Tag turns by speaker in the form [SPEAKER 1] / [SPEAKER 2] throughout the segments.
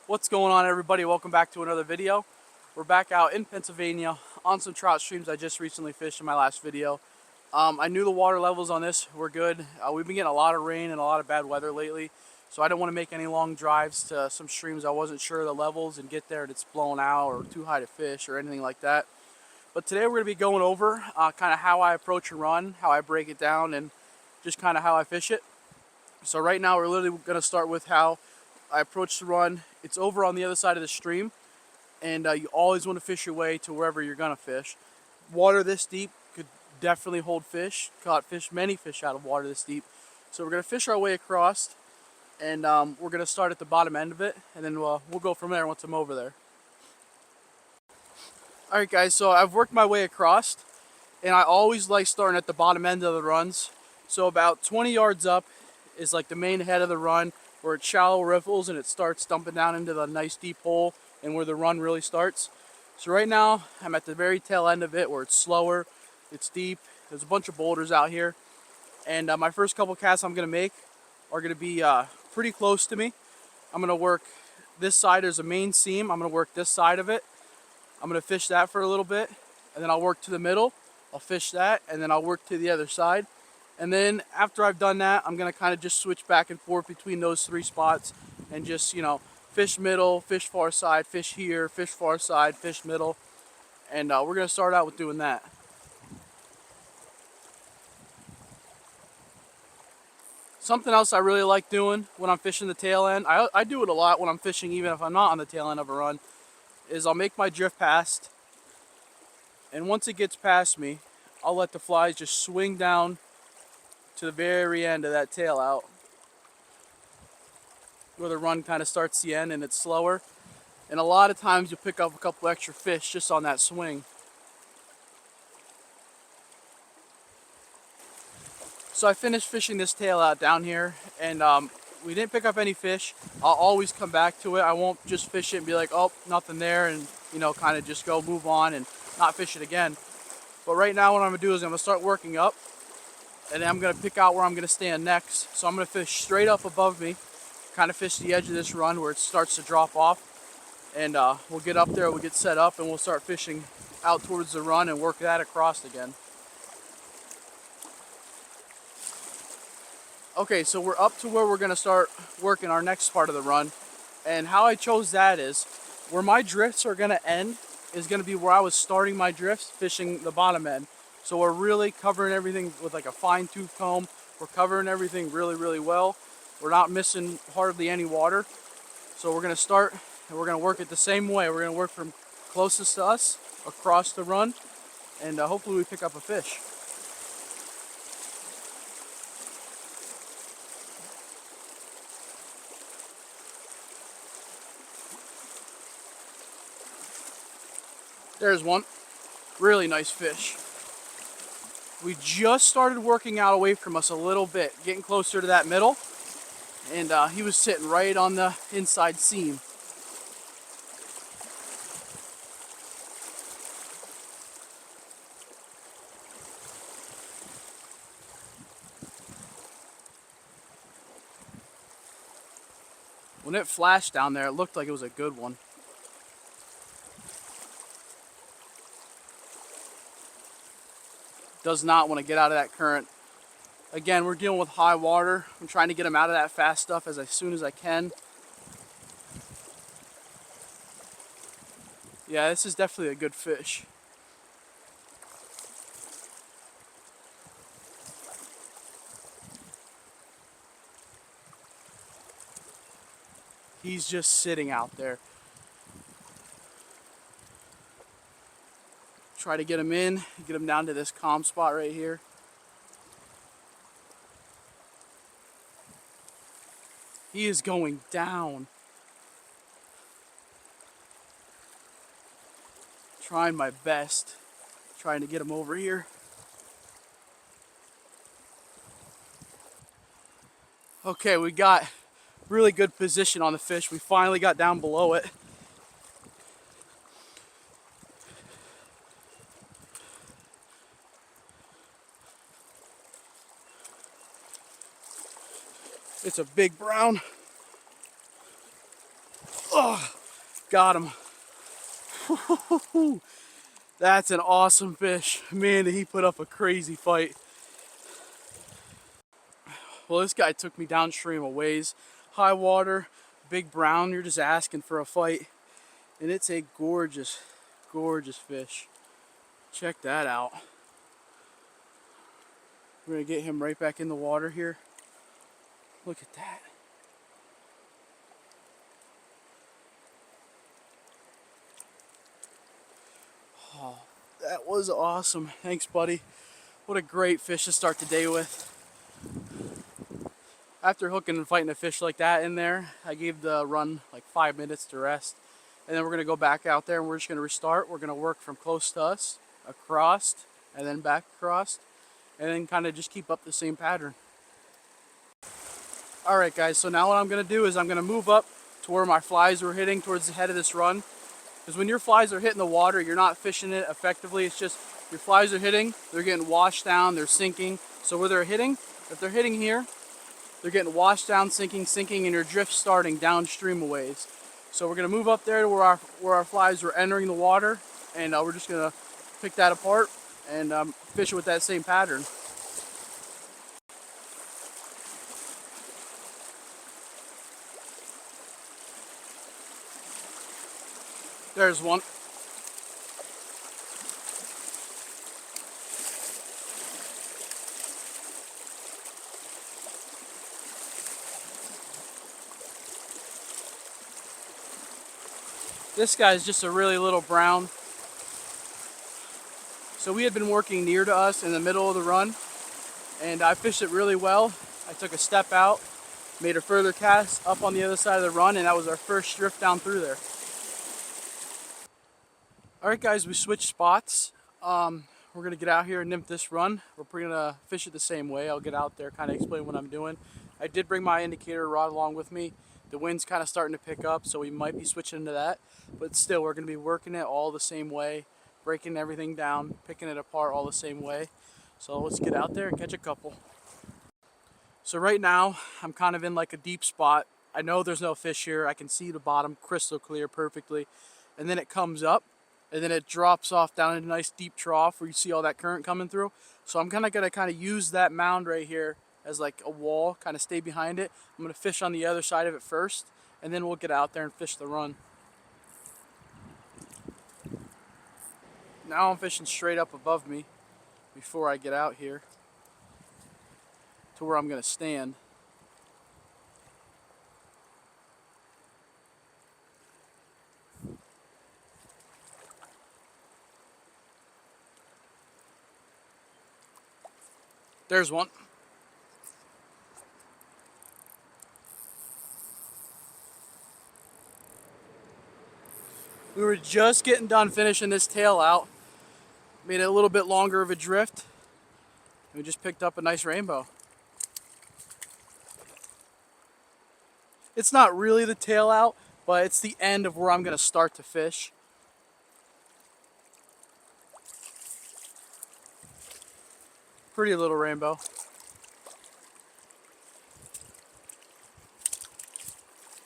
[SPEAKER 1] What's going on, everybody? Welcome back to another video. We're back out in Pennsylvania on some trout streams I just recently fished in my last video. I knew the water levels on this were good. We've been getting a lot of rain and a lot of bad weather lately, so I didn't want to make any long drives to some streams I wasn't sure of the levels and get there and it's blown out or too high to fish or anything like that. But today we're going to be going over kind of how I approach a run, how I break it down, and just kind of how I fish it. So right now we're literally going to start with how I approach the run. It's over on the other side of the stream, and you always want to fish your way to wherever you're going to fish. Water this deep could definitely hold fish. Caught many fish out of water this deep. So we're going to fish our way across, and we're going to start at the bottom end of it, and then we'll go from there once I'm over there. Alright guys, so I've worked my way across, and I always like starting at the bottom end of the runs. So about 20 yards up is like the main head of the run, where it's shallow riffles and it starts dumping down into the nice deep hole and where the run really starts. So right now I'm at the very tail end of it where it's slower, it's deep, there's a bunch of boulders out here, and my first couple casts I'm going to make are going to be pretty close to me. I'm going to work this side. There's a main seam. I'm going to work this side of it. I'm going to fish that for a little bit, and then I'll work to the middle, I'll fish that, and then I'll work to the other side. And then after I've done that, I'm going to kind of just switch back and forth between those three spots and just, fish middle, fish far side, fish here, fish far side, fish middle. And we're going to start out with doing that. Something else I really like doing when I'm fishing the tail end, I do it a lot when I'm fishing even if I'm not on the tail end of a run, is I'll make my drift past. And once it gets past me, I'll let the flies just swing down to the very end of that tail out, where the run kind of starts the end and it's slower. And a lot of times you'll pick up a couple extra fish just on that swing. So I finished fishing this tail out down here, and we didn't pick up any fish. I'll always come back to it. I won't just fish it and be like, oh, nothing there, and kind of just go move on and not fish it again. But right now what I'm gonna do is I'm gonna start working up, and then I'm going to pick out where I'm going to stand next. So I'm going to fish straight up above me, kind of fish the edge of this run where it starts to drop off. And we'll get up there, we'll get set up, and we'll start fishing out towards the run and work that across again. Okay, so we're up to where we're going to start working our next part of the run. And how I chose that is, where my drifts are going to end is going to be where I was starting my drifts, fishing the bottom end. So we're really covering everything with like a fine tooth comb. We're covering everything really, really well. We're not missing hardly any water. So we're going to start and we're going to work it the same way. We're going to work from closest to us across the run, and hopefully we pick up a fish. There's one. Really nice fish. We just started working out away from us a little bit, getting closer to that middle, and he was sitting right on the inside seam. When it flashed down there, it looked like it was a good one. Does not want to get out of that current. Again, we're dealing with high water. I'm trying to get him out of that fast stuff as soon as I can. Yeah, this is definitely a good fish. He's just sitting out there. Try to get him in, get him down to this calm spot right here. He is going down. Trying my best, trying to get him over here. Okay, we got really good position on the fish. We finally got down below it. It's a big brown. Oh, got him. That's an awesome fish. Man, did he put up a crazy fight. Well, this guy took me downstream a ways. High water, big brown, you're just asking for a fight. And it's a gorgeous, gorgeous fish. Check that out. We're gonna get him right back in the water here. Look at that. Oh, that was awesome. Thanks, buddy. What a great fish to start the day with. After hooking and fighting a fish like that in there, I gave the run like 5 minutes to rest. And then we're gonna go back out there and we're just gonna restart. We're gonna work from close to us, across, and then back across, and then kind of just keep up the same pattern. All right, guys, so now what I'm gonna do is I'm gonna move up to where my flies were hitting towards the head of this run. Because when your flies are hitting the water, you're not fishing it effectively. It's just your flies are hitting, they're getting washed down, they're sinking. So where they're hitting, if they're hitting here, they're getting washed down, sinking, and your drift's starting downstream a ways. So we're gonna move up there to where our flies were entering the water, and we're just gonna pick that apart and fish it with that same pattern. There's one. This guy's just a really little brown. So we had been working near to us in the middle of the run, and I fished it really well. I took a step out, made a further cast up on the other side of the run, and that was our first drift down through there. All right, guys, we switched spots. We're gonna get out here and nymph this run. We're gonna fish it the same way. I'll get out there, kind of explain what I'm doing. I did bring my indicator rod along with me. The wind's kind of starting to pick up, so we might be switching to that. But still, we're gonna be working it all the same way, breaking everything down, picking it apart all the same way. So let's get out there and catch a couple. So right now, I'm kind of in like a deep spot. I know there's no fish here. I can see the bottom crystal clear perfectly. And then it comes up, and then it drops off down in a nice deep trough where you see all that current coming through. So I'm gonna use that mound right here as like a wall, kind of stay behind it. I'm gonna fish on the other side of it first, and then we'll get out there and fish the run. Now I'm fishing straight up above me before I get out here to where I'm gonna stand. There's one. We were just getting done finishing this tail out. Made it a little bit longer of a drift. And we just picked up a nice rainbow. It's not really the tail out, but it's the end of where I'm gonna start to fish. Pretty little rainbow.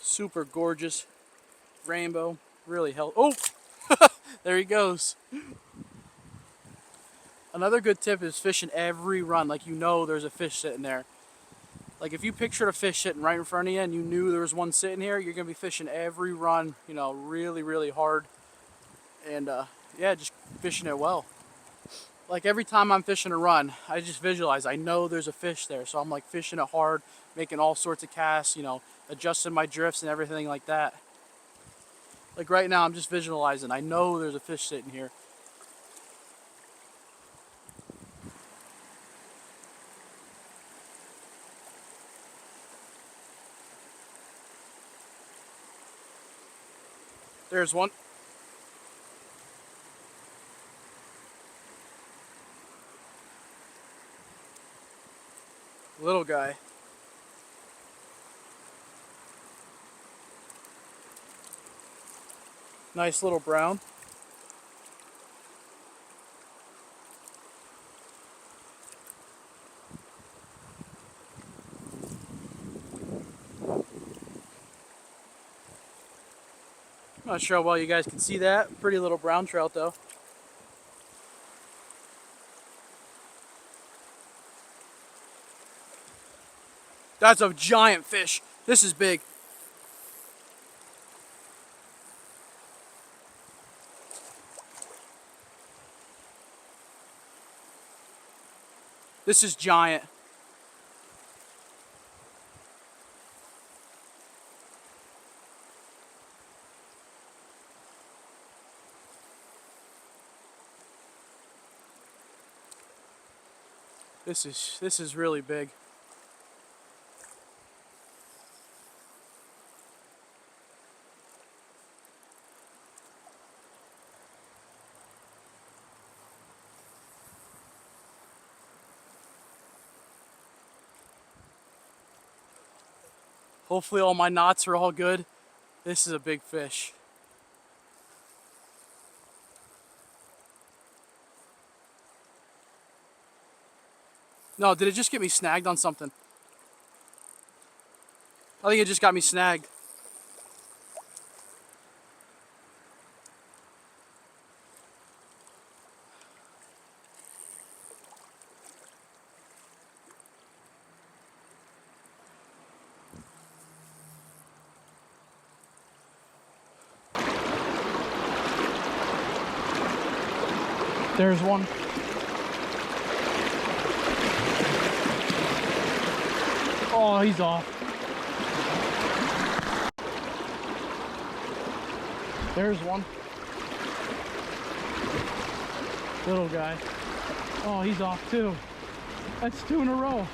[SPEAKER 1] Super gorgeous rainbow. Really healthy. Oh, there he goes. Another good tip is fishing every run like you know there's a fish sitting there. Like if you pictured a fish sitting right in front of you and you knew there was one sitting here, you're gonna be fishing every run, you know, really, really hard. And yeah, just fishing it well. Like every time I'm fishing a run, I just visualize, I know there's a fish there. So I'm like fishing it hard, making all sorts of casts, you know, adjusting my drifts and everything like that. Like right now, I'm just visualizing, I know there's a fish sitting here. There's one. Little guy. Nice little brown. Not sure how well you guys can see that. Pretty little brown trout though. That's a giant fish. This is big. This is giant. This is really big. Hopefully all my knots are all good. This is a big fish. No, did it just get me snagged on something? I think it just got me snagged. There's one. Oh, he's off. There's one. Little guy. Oh, he's off too. That's two in a row.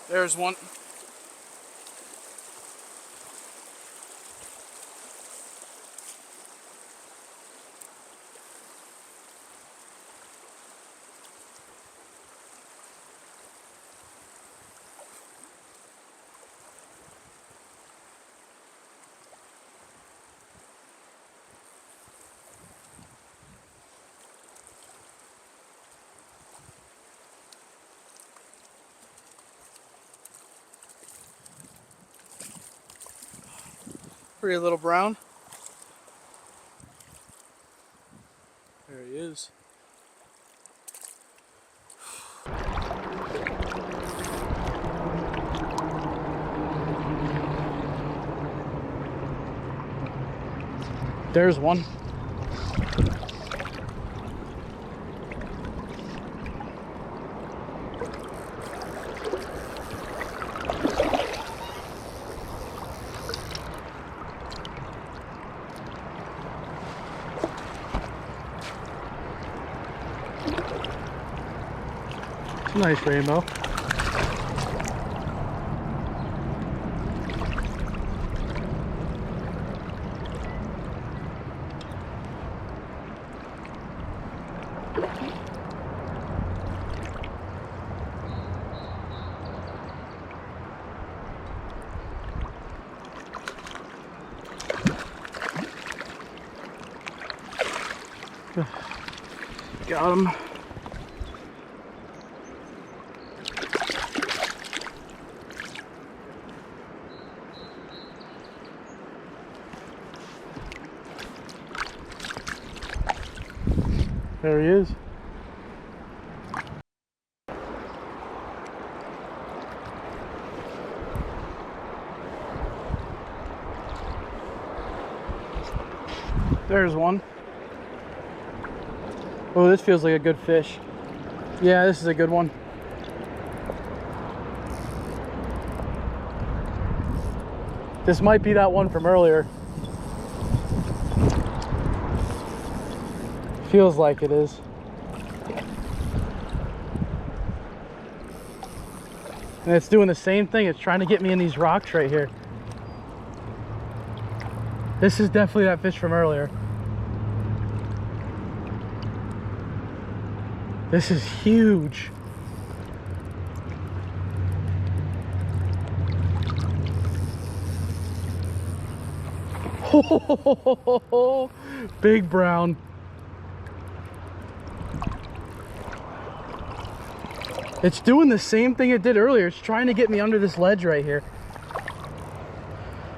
[SPEAKER 1] There's one. Pretty little brown. There he is. There's one. Nice rainbow. Got him. There he is. There's one. Oh, this feels like a good fish. Yeah, this is a good one. This might be that one from earlier. Feels like it is. And it's doing the same thing. It's trying to get me in these rocks right here. This is definitely that fish from earlier. This is huge. Oh, big brown. It's doing the same thing it did earlier. It's trying to get me under this ledge right here.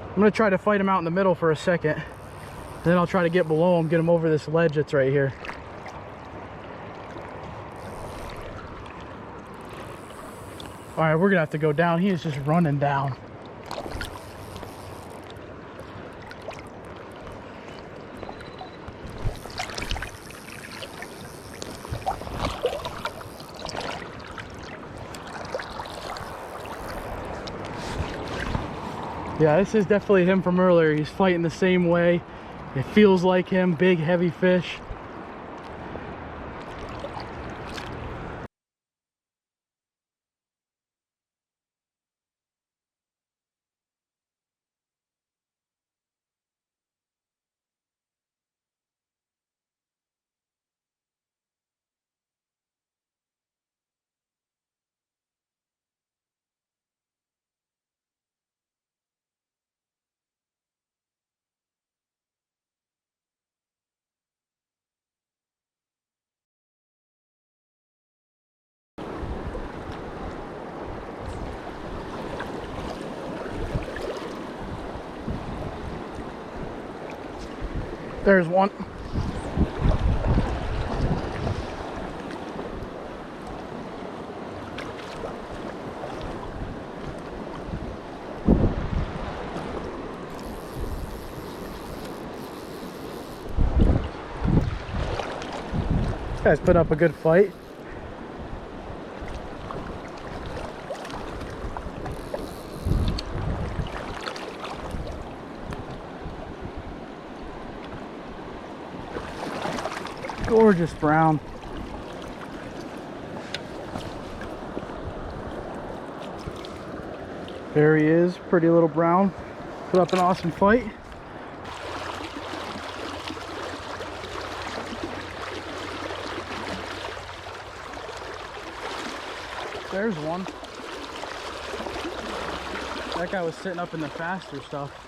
[SPEAKER 1] I'm gonna try to fight him out in the middle for a second. Then I'll try to get below him, get him over this ledge that's right here. All right, we're gonna have to go down. He is just running down. Yeah, this is definitely him from earlier. He's fighting the same way. It feels like him, big, heavy fish. There's one. This guy's put up a good fight. Gorgeous brown. There he is, pretty little brown. Put up an awesome fight. There's one. That guy was sitting up in the faster stuff.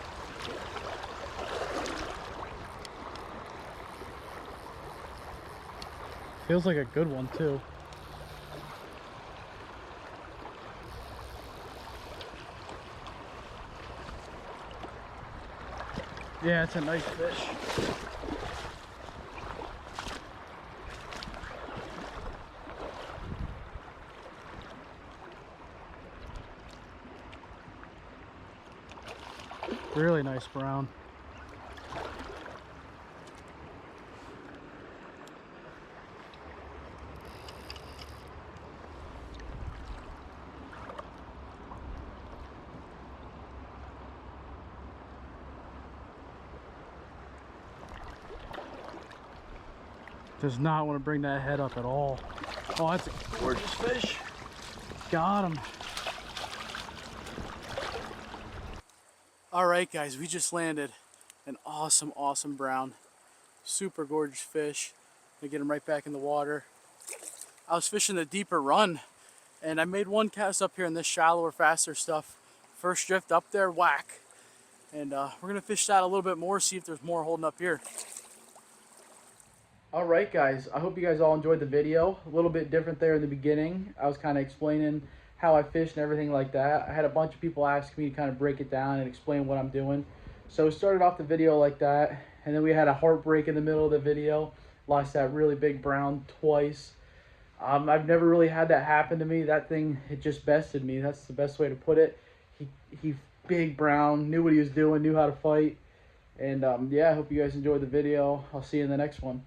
[SPEAKER 1] Feels like a good one too. Yeah, it's a nice fish. Really nice brown. Does not want to bring that head up at all. Oh, that's a gorgeous fish. Got him. All right, guys, we just landed an awesome, awesome brown. Super gorgeous fish. I get him right back in the water. I was fishing the deeper run, and I made one cast up here in this shallower, faster stuff. First drift up there, whack. And we're gonna fish that a little bit more, see if there's more holding up here. All right, guys, I hope you guys all enjoyed the video. A little bit different there in the beginning. I was kind of explaining how I fish and everything like that. I had a bunch of people ask me to kind of break it down and explain what I'm doing. So we started off the video like that, and then we had a heartbreak in the middle of the video. Lost that really big brown twice. I've never really had that happen to me. That thing, it just bested me. That's the best way to put it. He big brown, knew what he was doing, knew how to fight. And yeah, I hope you guys enjoyed the video. I'll see you in the next one.